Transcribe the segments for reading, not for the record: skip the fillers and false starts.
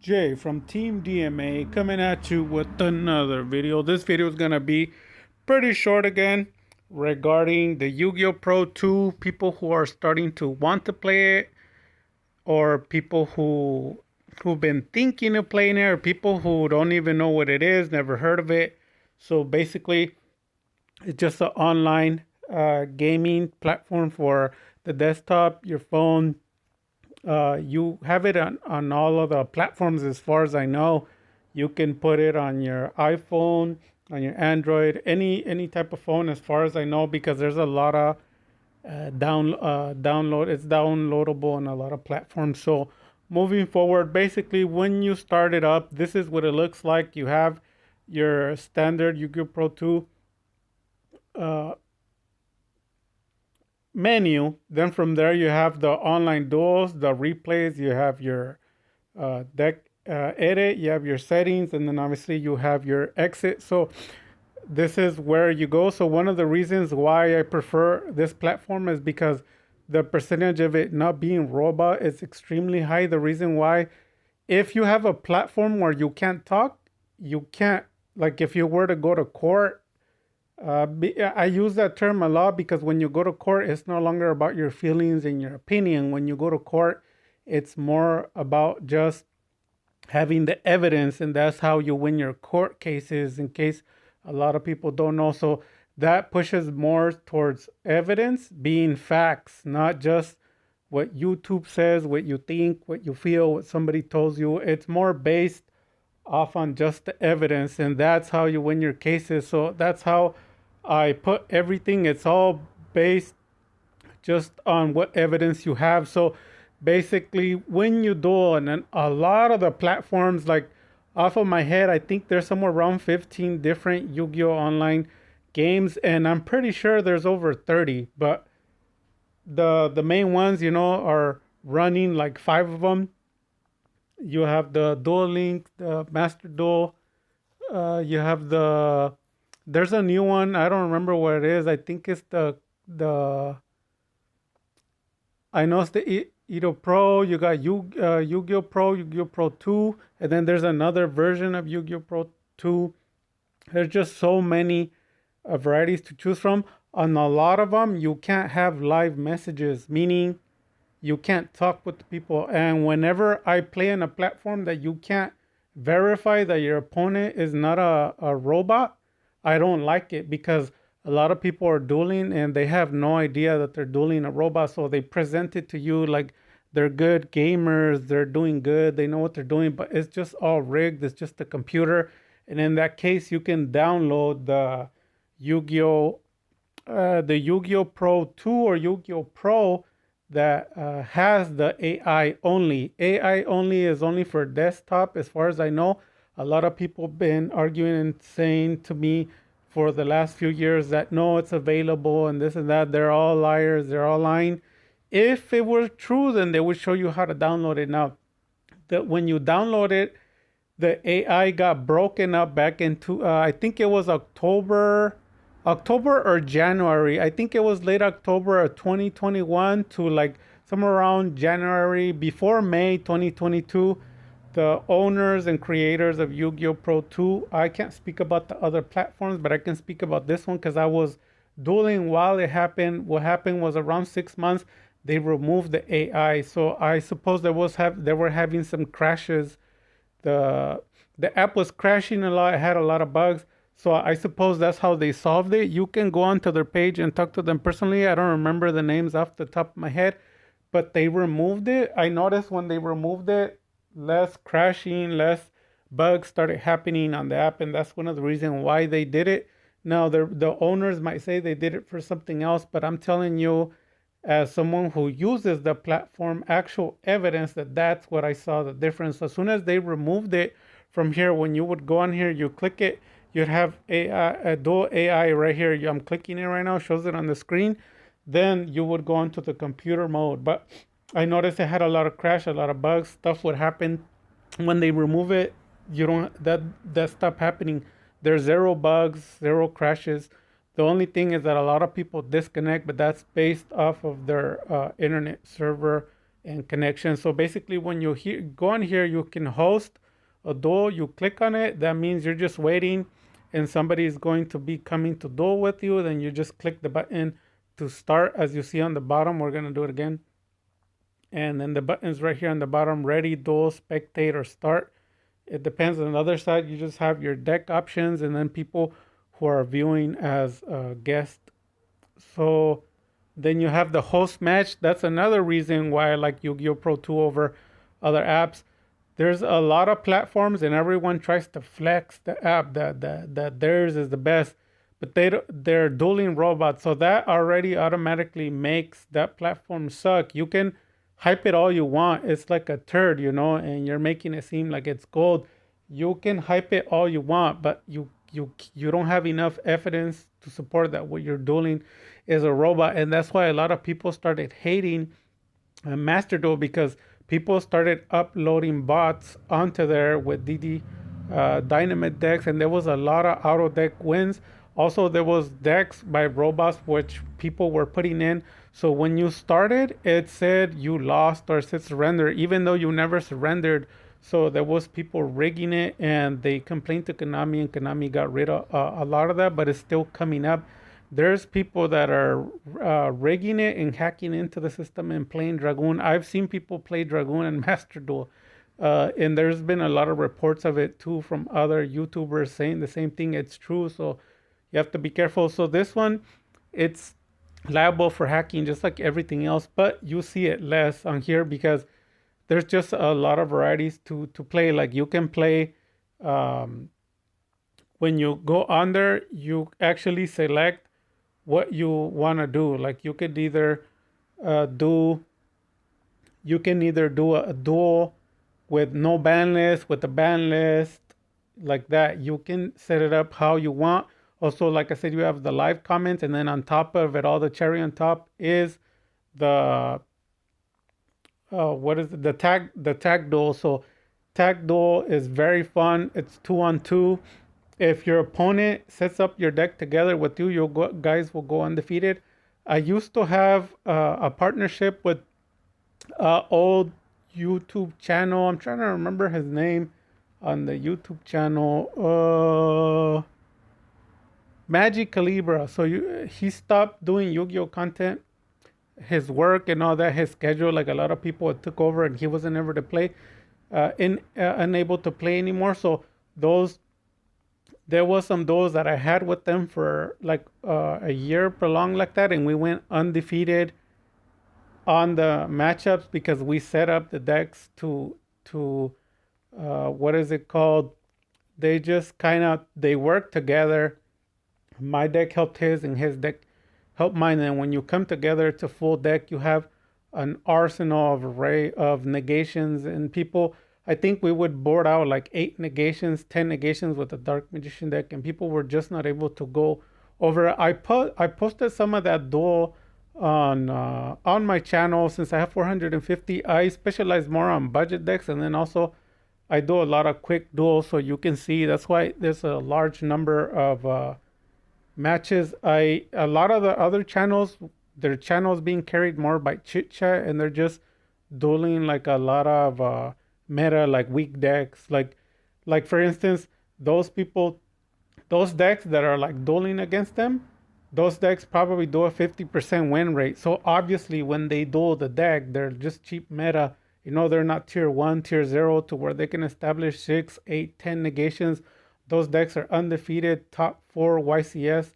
Jay from Team DMA coming at you with another video. This video is going to be pretty short again regarding the Yu-Gi-Oh! Pro 2. People who are starting to want to play it, or people who've been thinking of playing it, or people who don't even know what it is, never heard of it. So basically, it's just an online gaming platform for the desktop, your phone. You have it on all of the platforms as far as I know. You can put it on your iPhone, on your Android, any type of phone as far as I know, because there's a lot of download. It's downloadable on a lot of platforms. So moving forward, basically when you start it up, this is what it looks like. You have your standard Yu-Gi-Oh! Pro 2 uh, menu. Then from there you have the online duels, the replays, you have your deck edit, you have your settings, and then obviously you have your exit. So this is where you go. So one of the reasons why I prefer this platform is because the percentage of it not being robot is extremely high. The reason why, if you have a platform where you can't talk, you can't, like if you were to go to court, I use that term a lot because when you go to court, it's no longer about your feelings and your opinion. When you go to court, it's more about just having the evidence, and that's how you win your court cases, in case a lot of people don't know. So that pushes more towards evidence being facts, not just what YouTube says, what you think, what you feel, what somebody tells you. It's more based off on just the evidence, and that's how you win your cases. So that's how I put everything. It's all based just on what evidence you have. So basically, when you do, and a lot of the platforms, like off of my head, I think there's somewhere around 15 different Yu-Gi-Oh! Online games, and I'm pretty sure there's over 30. But the main ones, are running like five of them. You have the Duel Link, the Master Duel. You have there's a new one. I don't remember what it is. I think it's the I know it's the Edo Pro. You got Yu-Gi-Oh! Pro, Yu-Gi-Oh! Pro 2, and then there's another version of Yu-Gi-Oh! Pro 2. There's just so many varieties to choose from. On a lot of them, you can't have live messages, meaning you can't talk with the people. And whenever I play on a platform that you can't verify that your opponent is not a robot, I don't like it, because a lot of people are dueling and they have no idea that they're dueling a robot. So they present it to you like they're good gamers, they're doing good, they know what they're doing, but it's just all rigged. It's just a computer. And in that case, you can download Yu-Gi-Oh! The Yu-Gi-Oh! Pro 2 or Yu-Gi-Oh! Pro that has the AI only. AI only is only for desktop, as far as I know. A lot of people been arguing and saying to me for the last few years that no, it's available and this and that. They're all liars. They're all lying. If it were true, then they would show you how to download it. Now, that when you download it, the AI got broken up back into I think it was October or January. I think it was late October of 2021 to like somewhere around January, before May 2022. The owners and creators of Yu-Gi-Oh! Pro 2, I can't speak about the other platforms, but I can speak about this one because I was dueling while it happened. What happened was around 6 months, they removed the AI. So I suppose they were having some crashes. The app was crashing a lot. It had a lot of bugs. So I suppose that's how they solved it. You can go onto their page and talk to them personally. I don't remember the names off the top of my head, but they removed it. I noticed when they removed it, less crashing, less bugs started happening on the app, and that's one of the reasons why they did it. Now the owners might say they did it for something else, but I'm telling you, as someone who uses the platform, actual evidence that that's what I saw the difference. As soon as they removed it from here, when you would go on here, you click it, you'd have a dual AI right here. I'm clicking it right now, shows it on the screen. Then you would go into the computer mode. But I noticed it had a lot of crash, a lot of bugs. Stuff would happen when they remove it. You don't that stuff happening. There's zero bugs, zero crashes. The only thing is that a lot of people disconnect, but that's based off of their internet server and connection. So basically, when you go on here, you can host a duel. You click on it. That means you're just waiting, and somebody is going to be coming to duel with you. Then you just click the button to start, as you see on the bottom. We're gonna do it again, and then the buttons right here on the bottom: ready, duel, spectate, or start. It depends. On the other side, you just have your deck options, and then people who are viewing as guests. So then you have the host match. That's another reason why I like Yu-Gi-Oh! Pro 2 over other apps. There's a lot of platforms, and everyone tries to flex the app that theirs is the best, but they're dueling robots, so that already automatically makes that platform suck. You can hype it all you want. It's like a turd, and you're making it seem like it's gold. You can hype it all you want, but you don't have enough evidence to support that what you're dueling is a robot, and that's why a lot of people started hating Master Duel, because people started uploading bots onto there with DD Dynamite decks, and there was a lot of auto deck wins. Also, there was decks by robots which people were putting in. So when you started, it said you lost or it said surrender, even though you never surrendered. So there was people rigging it, and they complained to Konami, and Konami got rid of a lot of that, but it's still coming up. There's people that are rigging it and hacking into the system and playing Dragoon. I've seen people play Dragoon and Master Duel. And there's been a lot of reports of it too from other YouTubers saying the same thing. It's true. So you have to be careful. So this one, it's liable for hacking just like everything else, but you see it less on here because there's just a lot of varieties to play. Like you can play, when you go on there, you actually select what you want to do. Like you could either do you can either do a duel with no ban list, with a ban list, like that. You can set it up how you want. Also, like I said, you have the live comments, and then on top of it, all the cherry on top is the what is it? The tag duel. So tag duel is very fun. It's 2-on-2. If your opponent sets up your deck together with you, guys will go undefeated. I used to have a partnership with old YouTube channel. I'm trying to remember his name on the YouTube channel. Magic Calibra. So he stopped doing Yu-Gi-Oh content. His work and all that, his schedule, like a lot of people took over, and he wasn't able to play, unable to play anymore. So there was some duels that I had with them for like a year prolonged like that, and we went undefeated on the matchups because we set up the decks to what is it called? They just they work together. My deck helped his, and his deck helped mine. And when you come together to full deck, you have an arsenal of array of negations, and people. I think we would board out like 8 negations, 10 negations with a Dark Magician deck, and people were just not able to go over it. I posted some of that duel on my channel. Since I have 450, I specialize more on budget decks, and then also I do a lot of quick duels, so you can see that's why there's a large number of matches. A lot of the other channels, their channels being carried more by chit chat, and they're just dueling like a lot of meta, like weak decks, like for instance, those decks that are like dueling against them, those decks probably do a 50% win rate. So obviously when they duel the deck, they're just cheap meta. They're not tier 1, tier 0 to where they can establish 6, 8, 10 negations. Those decks are undefeated, top 4 YCS.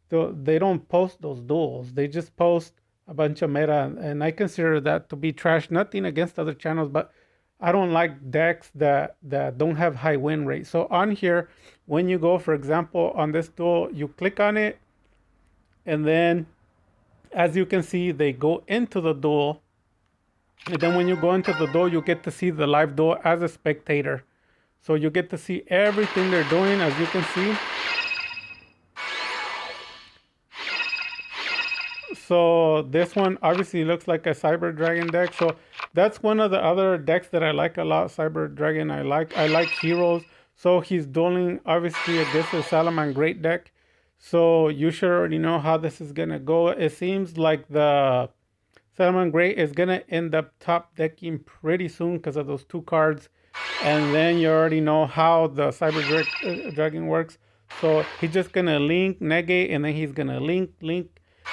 They don't post those duels. They just post a bunch of meta, and I consider that to be trash. Nothing against other channels, but I don't like decks that don't have high win rate. So on here, when you go, for example, on this duel, you click on it, and then as you can see, they go into the duel. And then when you go into the duel, you get to see the live duel as a spectator. So you get to see everything they're doing, as you can see. So this one obviously looks like a Cyber Dragon deck. So that's one of the other decks that I like a lot. Cyber Dragon, I like Heroes. So he's dueling obviously against the Salaman Great deck. So you should already know how this is gonna go. It seems like the Salamon Gray is gonna end up top decking pretty soon because of those two cards, and then you already know how the Dragon works. So he's just gonna link, negate, and then he's gonna link.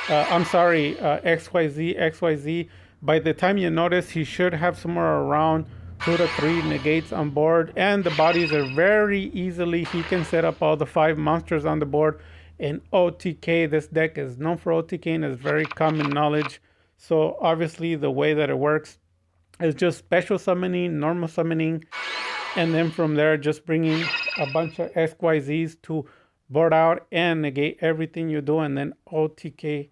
I'm sorry, XYZ. By the time you notice, he should have somewhere around 2 to 3 negates on board, and the bodies are very easily. He can set up all the 5 monsters on the board. In OTK, this deck is known for OTK and is very common knowledge. So obviously, the way that it works is just special summoning, normal summoning, and then from there, just bringing a bunch of XYZs to board out and negate everything you do, and then OTK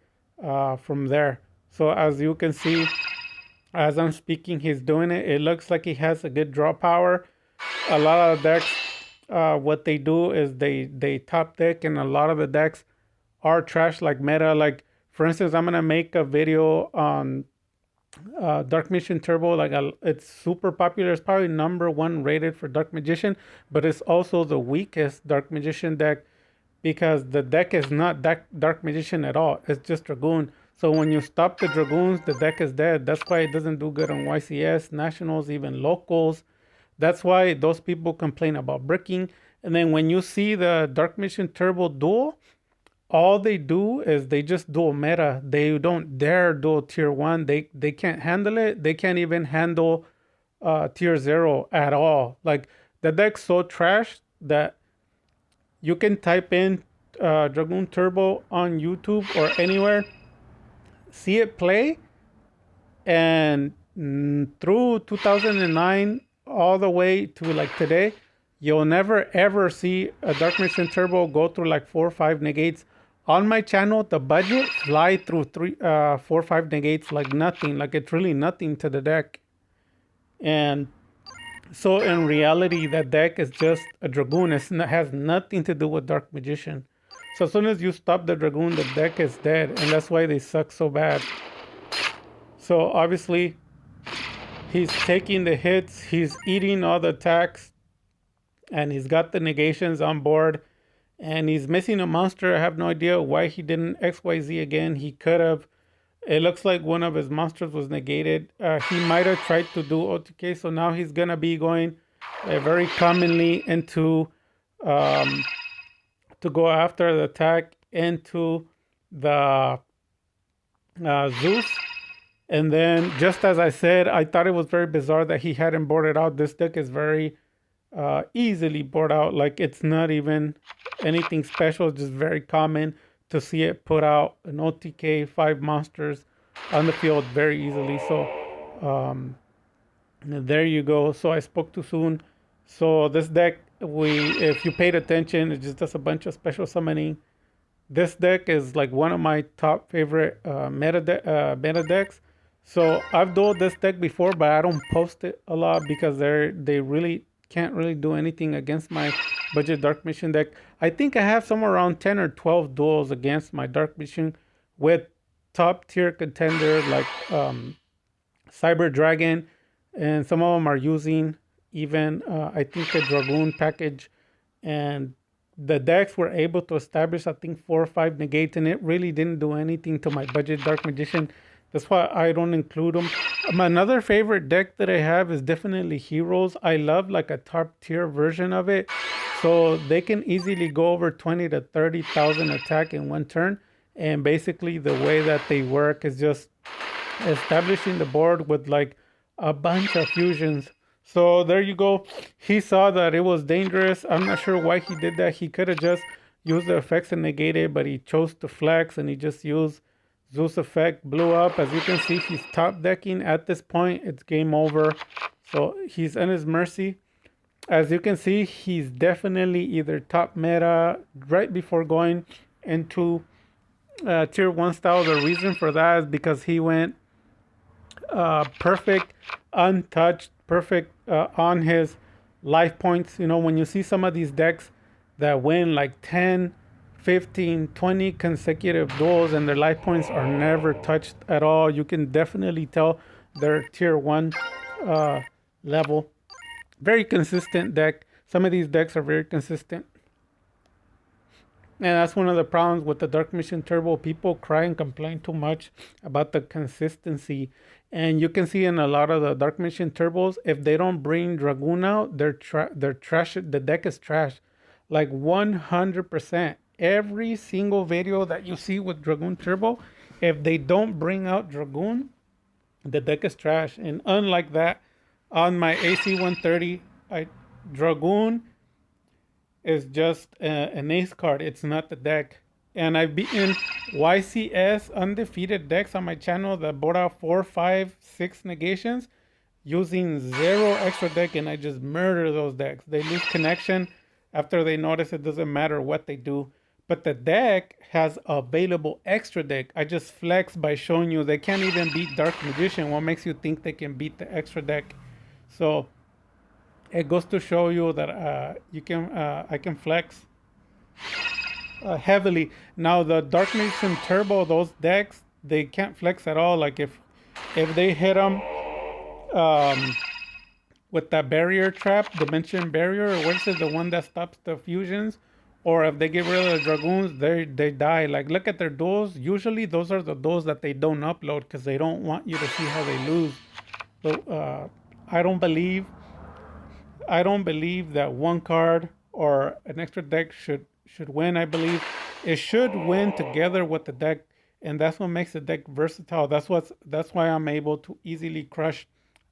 from there. So as you can see, as I'm speaking, he's doing it. It looks like he has a good draw power. A lot of decks, what they do is they top deck, and a lot of the decks are trash like meta. Like for instance, I'm gonna make a video on Dark Magician Turbo. Like it's super popular. It's probably #1 rated for Dark Magician, but it's also the weakest Dark Magician deck because the deck is not Dark Magician at all. It's just Dragoon. So when you stop the Dragoons, the deck is dead. That's why it doesn't do good on YCS, Nationals, even locals. That's why those people complain about bricking. And then when you see the Dark Magician Turbo duel, all they do is they just dual meta. They don't dare dual tier 1. They can't handle it. They can't even handle tier 0 at all. Like the deck's so trash that you can type in Dragoon Turbo on YouTube or anywhere, see it play, and through 2009 all the way to like today, you'll never ever see a Dark Magician Turbo go through like 4 or 5 negates. On my channel, the budget fly through 4 or 5 negates like nothing. Like it's really nothing to the deck. And so in reality, that deck is just a Dragoon. It has nothing to do with Dark Magician. So as soon as you stop the Dragoon, the deck is dead. And that's why they suck so bad. So obviously, he's taking the hits. He's eating all the attacks. And he's got the negations on board. And he's missing a monster. I have no idea why he didn't XYZ again. He could have. It looks like one of his monsters was negated. He might have tried to do OTK, so now he's going to be going very commonly into to go after the attack into the Zeus. And then, just as I said, I thought it was very bizarre that he hadn't boarded out. This deck is very easily board out. Like it's not even anything special, just very common to see it put out an OTK 5 monsters on the field very easily. So there you go. So I spoke too soon. So this deck, if you paid attention, it just does a bunch of special summoning. This deck is like one of my top favorite meta decks. So I've dueled this deck before, but I don't post it a lot because they really can't really do anything against my budget Dark Magician deck. I think I have somewhere around 10 or 12 duels against my Dark Magician with top tier contenders like Cyber Dragon, and some of them are using even I think a Dragoon package, and the decks were able to establish I think 4 or 5 negates, and it really didn't do anything to my budget Dark Magician. That's why I don't include them. Another favorite deck that I have is definitely Heroes. I love like a top tier version of it. So they can easily go over 20 to 30,000 attack in one turn. And basically the way that they work is just establishing the board with like a bunch of fusions. So there you go. He saw that it was dangerous. I'm not sure why he did that. He could have just used the effects and negated, but he chose to flex and he just used Zeus effect, blew up. As you can see, he's top decking at this point. It's game over. So he's on his mercy. As you can see, he's definitely either top meta right before going into tier 1 style. The reason for that is because he went perfect, untouched, perfect on his life points. You know, when you see some of these decks that win like 10, 15, 20 consecutive duels and their life points are never touched at all, you can definitely tell they're tier 1 level. Very consistent deck. Some of these decks are very consistent. And that's one of the problems with the Dark Mission Turbo. People cry and complain too much about the consistency. And you can see in a lot of the Dark Mission Turbos, if they don't bring Dragoon out, they're trash. The deck is trash. Like 100%. Every single video that you see with Dragoon Turbo, if they don't bring out Dragoon, the deck is trash. And unlike that, on my AC 130, Dragoon is just an ace card. It's not the deck. And I've beaten YCS undefeated decks on my channel that brought out 4, 5, 6 negations using zero extra deck, and I just murder those decks. They lose connection after they notice it doesn't matter what they do. But the deck has available extra deck. I just flex by showing you they can't even beat Dark Magician. What makes you think they can beat the extra deck? So it goes to show you that I can flex heavily. Now the Dark Nation Turbo, those decks, they can't flex at all. Like if they hit them with that barrier trap, dimension barrier, or what's it, the one that stops the fusions, or if they get rid of the dragoons, they die. Like look at their duels. Usually those are the duels that they don't upload because they don't want you to see how they lose. So I don't believe I don't believe that one card or an extra deck should win. I believe it should win together with the deck, and that's what makes the deck versatile. That's why I'm able to easily crush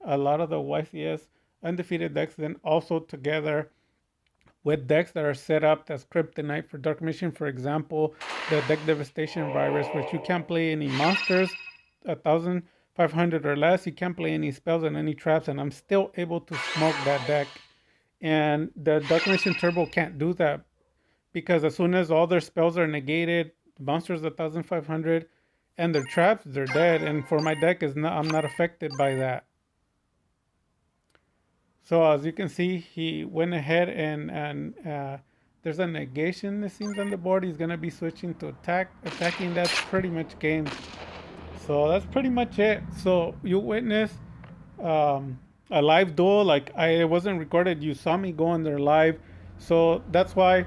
a lot of the YCS undefeated decks. Then also together with decks that are set up as Kryptonite for Dark Mission, for example, the deck Devastation Virus, which you can't play any monsters 1,500 or less. You can't play any spells and any traps, and I'm still able to smoke that deck. And the Dark Mission Turbo can't do that because as soon as all their spells are negated, monsters 1,500, and their traps, they're dead. And for my deck, I'm not affected by that. So as you can see, he went ahead and there's a negation it seems on the board. He's gonna be switching to attacking. That's pretty much game. So that's pretty much it. So you witnessed a live duel. Like I wasn't recorded. You saw me go on there live. So that's why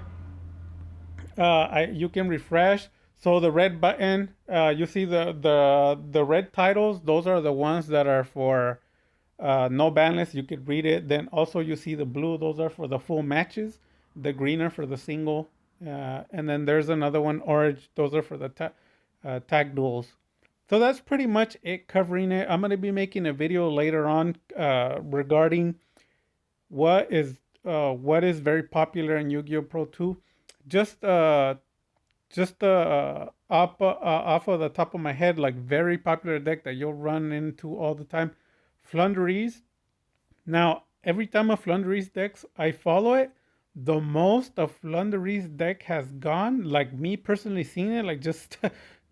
you can refresh. So the red button, you see the red titles. Those are the ones that are for no ban list. You could read it. Then also you see the blue. Those are for the full matches. The green are for the single. And then there's another one, orange. Those are for the tag duels. So that's pretty much it covering it. I'm going to be making a video later on regarding what is very popular in Yu-Gi-Oh! Pro 2. Just off of the top of my head, like very popular deck that you'll run into all the time, Flunderies. Now, every time a Flunderies decks, I follow it. The most a Flunderies deck has gone, like me personally seeing it, like just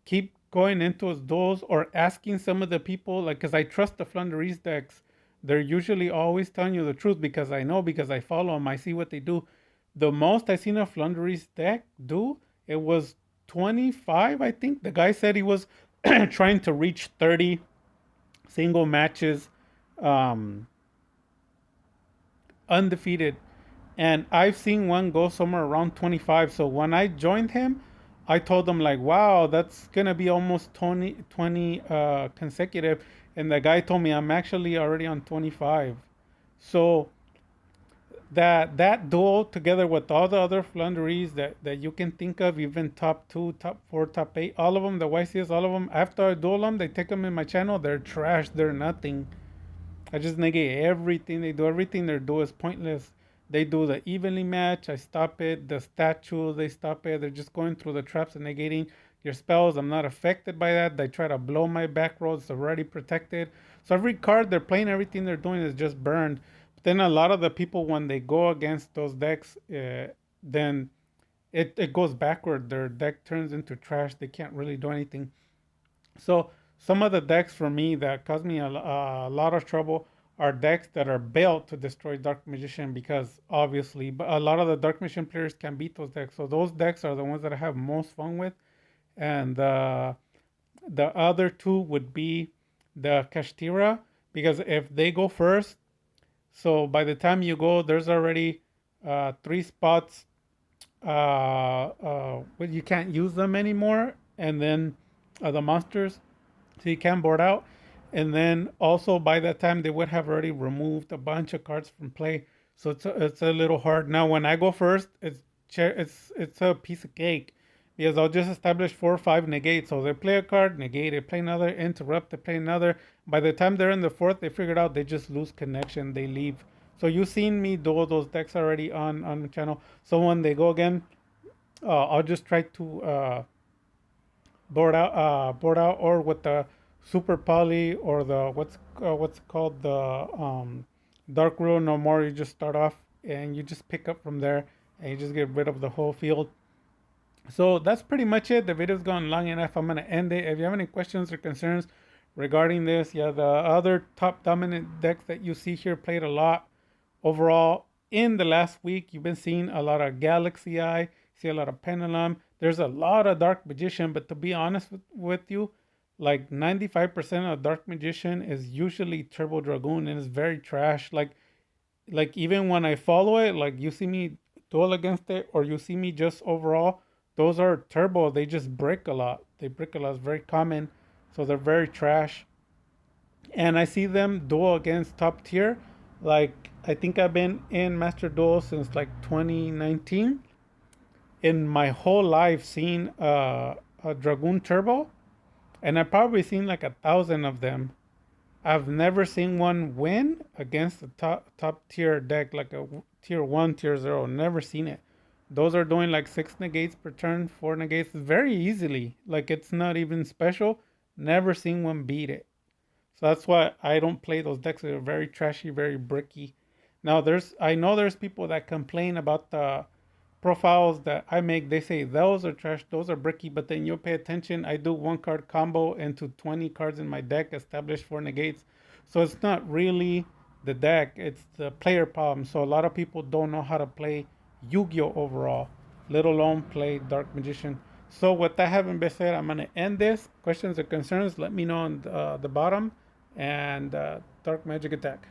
keep going into those or asking some of the people, like, because I trust the Flunderies decks. They're usually always telling you the truth because I know, because I follow them, I see what they do. The most I seen a Flunderies deck do, it was 25, I think. The guy said he was trying to reach 30 single matches undefeated. And I've seen one go somewhere around 25. So when I joined him, I told him like, wow, that's going to be almost 20 consecutive. And the guy told me I'm actually already on 25. So that duel together with all the other Flunderies that you can think of, even top 2, top 4, top 8, all of them, the YCS, all of them, after I duel them, they take them in my channel, they're trash, they're nothing. I just negate everything they do. Everything they do is pointless. They do the evenly match, I stop it. The statue, they stop it. They're just going through the traps and negating your spells. I'm not affected by that. They try to blow my back row. It's already protected. So every card they're playing, everything they're doing is just burned. But then a lot of the people, when they go against those decks, then it goes backward. Their deck turns into trash. They can't really do anything. So some of the decks for me that cause me a lot of trouble are decks that are built to destroy Dark Magician, because obviously, but a lot of the Dark Magician players can beat those decks. So those decks are the ones that I have most fun with. And the other two would be the Kashtira, because if they go first, so by the time you go, there's already 3 spots well, you can't use them anymore, and then the monsters, so you can board out. And then also by that time they would have already removed a bunch of cards from play, so it's a little hard. Now when I go first, it's a piece of cake because I'll just establish 4 or 5 negates. So they play a card, negate it, play another, interrupt, they play another. By the time they're in the fourth, they figured out they just lose connection, they leave. So you've seen me do all those decks already on the channel. So when they go again, I'll just try to board out, or with the super poly, or the what's it called, the dark rule no more. You just start off and you just pick up from there, and you just get rid of the whole field. So that's pretty much it. The video's gone long enough. I'm gonna end it. If you have any questions or concerns regarding this, yeah, the other top dominant decks that you see here played a lot overall in the last week. You've been seeing a lot of Galaxy Eye, see a lot of Pendulum. There's a lot of Dark Magician, but to be honest with you, like 95% of Dark Magician is usually Turbo Dragoon, and it's very trash. Like even when I follow it, like you see me duel against it, or you see me just overall, those are turbo. They just brick a lot. They brick a lot. It's very common, so they're very trash. And I see them duel against top tier. Like I think I've been in Master Duel since like 2019. In my whole life, seen a Dragoon Turbo, and I've probably seen like 1,000 of them. I've never seen one win against a top tier deck, like a tier one, tier zero. Never seen it. Those are doing like 6 negates per turn, 4 negates very easily. Like it's not even special. Never seen one beat it. So that's why I don't play those decks. They're very trashy, very bricky. Now I know there's people that complain about the profiles that I make. They say those are trash, those are bricky, but then you'll pay attention. I do 1 card combo into 20 cards in my deck, establish 4 negates. So it's not really the deck, it's the player problem. So a lot of people don't know how to play Yu-Gi-Oh overall, let alone play Dark Magician. So with that having been said, I'm gonna end this. Questions or concerns, let me know on the bottom. And Dark Magic Attack.